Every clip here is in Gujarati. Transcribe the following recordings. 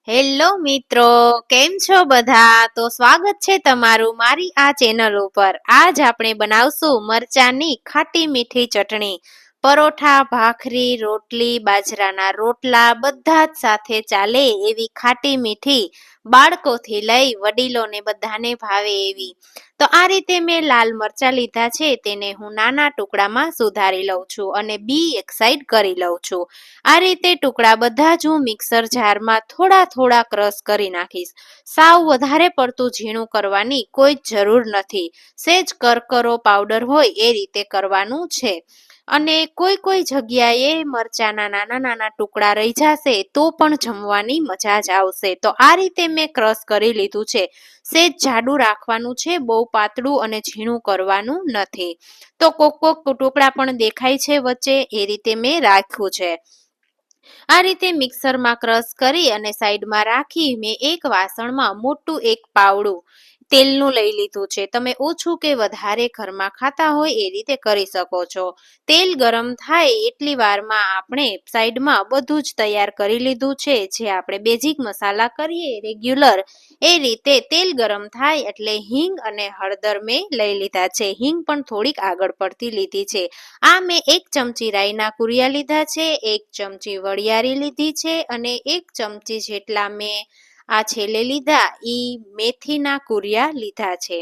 હેલો મિત્રો, કેમ છો બધા? તો સ્વાગત છે તમારું મારી આ ચેનલ ઉપર. આજ આપણે બનાવશું મરચાંની ખાટી મીઠી ચટણી. પરોઠા, ભાખરી, રોટલી, બાજરાના રોટલા બધા જ સાથે ચાલે એવી ખાટી મીઠી, બાળકોથી લઈ વડીલોને બધાને ભાવે એવી. તો આ રીતે મેં લાલ મરચાં લીધા છે, તેને હું નાના ટુકડામાં સુધારી લઉં છું અને બી એક સાઈડ કરી લઉં છું. આ રીતે ટુકડા બધા જ હું મિક્સર જારમાં થોડા ક્રશ કરી નાખીશ. સાવ વધારે પડતું ઝીણું કરવાની કોઈ જરૂર નથી. સેજ કરકરો પાવડર હોય એ રીતે કરવાનું છે. અને કોઈ જગ્યાએ મરચાના નાના ટુકડા રહી જશે તો પણ જમવાની મજા જ આવશે. તો આ રીતે મેં ક્રશ કરી લીધું છે. સેજ જાડું રાખવાનું છે, બહુ પાતળું અને ઝીણું કરવાનું નથી. તો કોક ટુકડા પણ દેખાય છે વચ્ચે, એ રીતે મેં રાખ્યું છે. આ રીતે મિક્સરમાં ક્રશ કરી અને સાઈડમાં રાખી મેં એક વાસણમાં મોટું એક પાવડું તેલનું લઈ લીધું છે. તમે ઓછું કે વધારે ઘરમાં ખાતા હોય એ રીતે કરી શકો છો. તેલ ગરમ થાય એટલી વારમાં આપણે સાઈડમાં બધું જ તૈયાર કરી લીધું છે, જે આપણે બેઝિક મસાલા કરીએ રેગ્યુલર એ રીતે. તેલ ગરમ થાય એટલે હિંગ અને હળદર મેં લઈ લીધા છે. હિંગ પણ થોડીક આગળ પડતી લીધી છે. આ મેં 1 ચમચી રાઈના કુરિયા લીધા છે, 1 ચમચી વરિયાળી લીધી છે અને 1 ચમચી જેટલા મેં આ છેલ્લે લીધા મેથીના કુરિયા લીધા છે.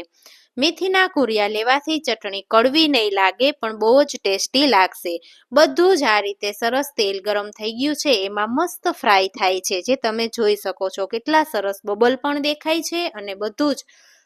મેથીના કુરિયા લેવાથી ચટણી કડવી નહીં લાગે પણ બહુ જ ટેસ્ટી લાગશે. બધું જ આ રીતે સરસ તેલ ગરમ થઈ ગયું છે, એમાં મસ્ત ફ્રાય થાય છે, જે તમે જોઈ શકો છો. કેટલા સરસ બબલ પણ દેખાય છે અને બધું જ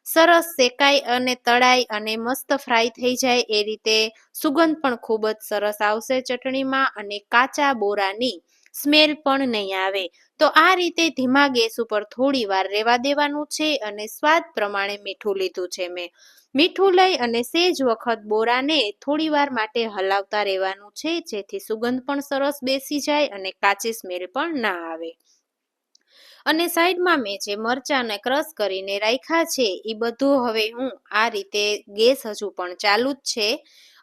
સરસ શેકાય અને તળાય અને મસ્ત ફ્રાય થઈ જાય એ રીતે. સુગંધ પણ ખૂબ જ સરસ આવશે ચટણીમાં અને કાચા બોરાની સ્મેલ પણ નહીં આવે. તો આ રીતે ધીમા ગેસ ઉપર થોડી વાર રહેવા દેવાનું છે અને સ્વાદ પ્રમાણે મીઠું લીધું છે મેં. મીઠું લઈ અને સેજ વખત બોરાને થોડી વાર માટે હલાવતા રહેવાનું છે, જેથી સુગંધ પણ સરસ બેસી જાય અને કાચી સ્મેલ પણ ના આવે. અને સાઈડમાં મેં જે મરચાંને ક્રશ કરીને રાખ્યા છે એ બધું હવે હું આ રીતે, ગેસ હજુ પણ ચાલુ જ છે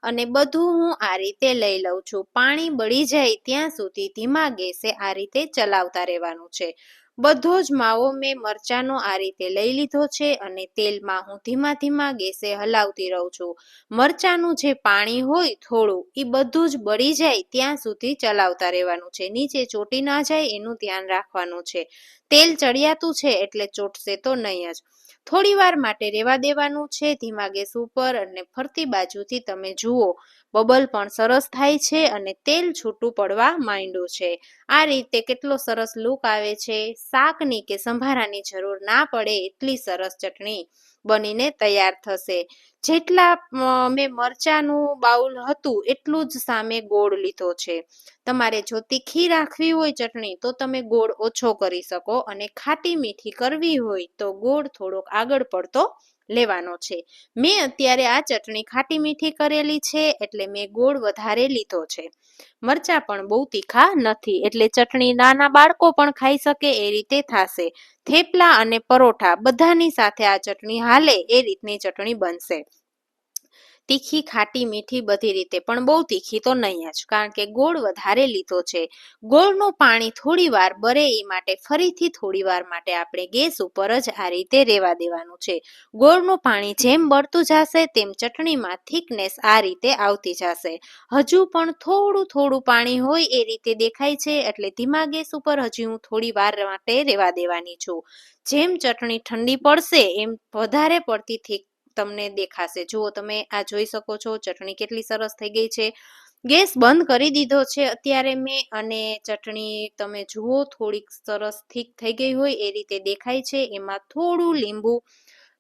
અને બધું હું આ રીતે લઈ લઉં છું. પાણી બળી જાય ત્યાં સુધી ધીમા ગેસે આ રીતે ચલાવતા રહેવાનું છે. બધો જ માવો મેં મરચાંનો આ રીતે લઈ લીધો છે અને તેલમાં હું ધીમા ગેસે હલાવતી રહું છું. મરચાંનું જે પાણી હોય થોડું, એ બધું જ બળી જાય ત્યાં સુધી ચલાવતા રહેવાનું છે. નીચે ચોટી ના જાય એનું ધ્યાન રાખવાનું છે. તેલ ચડિયાતું છે એટલે ચોટશે તો નહીં જ. થોડી વાર માટે રહેવા દેવાનું છે ધીમા ગેસ ઉપર અને ફરતી બાજુથી તમે જુઓ બબલ પણ સરસ થાય છે અને તેલ છૂટું પડવા માંડ્યું છે. આ રીતે કેટલો સરસ લુક આવે છે. શાકની કે સંભારાની જરૂર ના પડે એટલી સરસ ચટણી બનીને તૈયાર થશે. જેટલા મેં મરચાંનું બાઉલ હતું એટલું જ સામે ગોળ લીધો છે. તમારે જો તીખી રાખવી હોય ચટણી તો તમે ગોળ ઓછો કરી શકો અને ખાટી મીઠી કરવી હોય તો ગોળ થોડોક આગળ પડતો લેવાનો છે. મેં અત્યારે આ ચટણી ખાટી મીઠી કરેલી છે એટલે મેં ગોળ વધારે લીધો છે. મરચાં પણ બહુ તીખા નથી એટલે ચટણી નાના બાળકો પણ ખાઈ શકે એ રીતે થશે. થેપલા અને પરોઠા બધાની સાથે આ ચટણી હાલે એ રીતની ચટણી બનશે. તીખી ખાટી મીઠી બધી રીતે, પણ બહુ તીખી તો નહીં જ, કારણ કે ગોળ વધારે લીધો છે. ગોળનું પાણી થોડી વાર બરે એ માટે ફરીથી થોડી વાર માટે આપણે ગેસ ઉપર જ આ રીતે રહેવા દેવાનું છે. ગોળનું પાણી જેમ બળતું જશે તેમ ચટણીમાં થિકનેસ આ રીતે આવતી જશે. હજુ પણ થોડું પાણી હોય એ રીતે દેખાય છે એટલે ધીમા ગેસ ઉપર હજી હું થોડી વાર માટે રહેવા દેવાની છું. જેમ ચટણી ઠંડી પડશે એમ વધારે પડતી થીક તમને દેખાશે. જુઓ, તમે આ જોઈ શકો છો ચટણી કેટલી સરસ થઈ ગઈ છે. ગેસ બંધ કરી દીધો છે અત્યારે મેં અને ચટણી તમે જુઓ થોડીક સરસ થીક થઈ ગઈ હોય એ રીતે દેખાય છે. એમાં થોડું લીંબુ,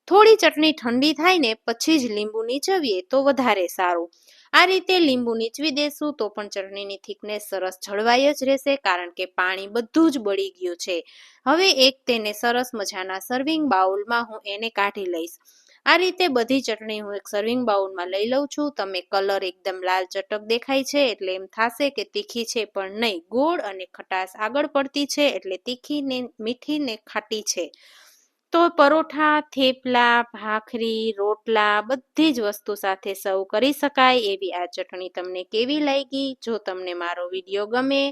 થોડી ચટણી ઠંડી થાય ને પછી જ લીંબુ નીચવીએ તો વધારે સારું. આ રીતે લીંબુ નીચવી દેશું તો પણ ચટણીની થિકનેસ સરસ જળવાઈ જ રહેશે, કારણ કે પાણી બધું જ બળી ગયું છે. હવે એક તેને સરસ મજાના સર્વિંગ બાઉલમાં હું એને કાઢી લઈશ. આ રીતે બધી ચટણી હું એક સર્વિંગ બાઉલમાં લઈ લઉં છું. તમે કલર એકદમ લાલ ચટક દેખાય છે એટલે એમ થશે કે તીખી છે, પણ નહીં. ગોળ અને ખટાશ આગળ પડતી છે એટલે તીખી ને મીઠી ને ખાટી છે. તો પરોઠા, થેપલા, ભાખરી, રોટલા બધી જ વસ્તુ સાથે સર્વ કરી શકાય એવી આ ચટણી તમને કેવી લાગી? જો તમને મારો વિડીયો ગમે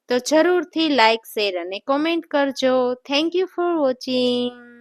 તો જરૂરથી લાઈક શેર અને કોમેન્ટ કરજો. Thank you for watching.